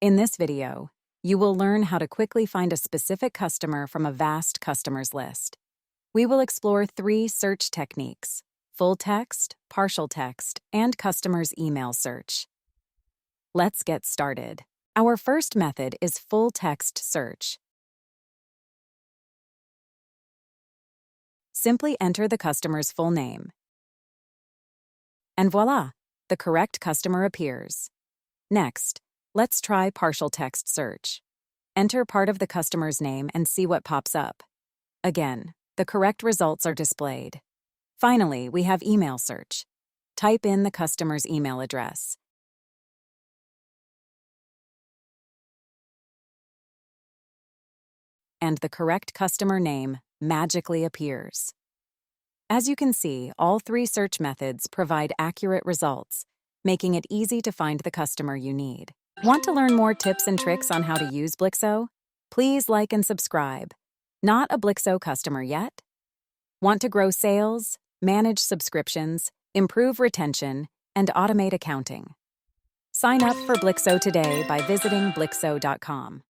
In this video, you will learn how to quickly find a specific customer from a vast customers list. We will explore 3 search techniques: full text, partial text, and customer's email search. Let's get started. Our first method is full text search. Simply enter the customer's full name. And voila, the correct customer appears. Next, let's try partial text search. Enter part of the customer's name and see what pops up. Again, the correct results are displayed. Finally, we have email search. Type in the customer's email address. And the correct customer name magically appears. As you can see, all 3 search methods provide accurate results, making it easy to find the customer you need. Want to learn more tips and tricks on how to use Blixo? Please like and subscribe. Not a Blixo customer yet? Want to grow sales, manage subscriptions, improve retention, and automate accounting? Sign up for Blixo today by visiting Blixo.com.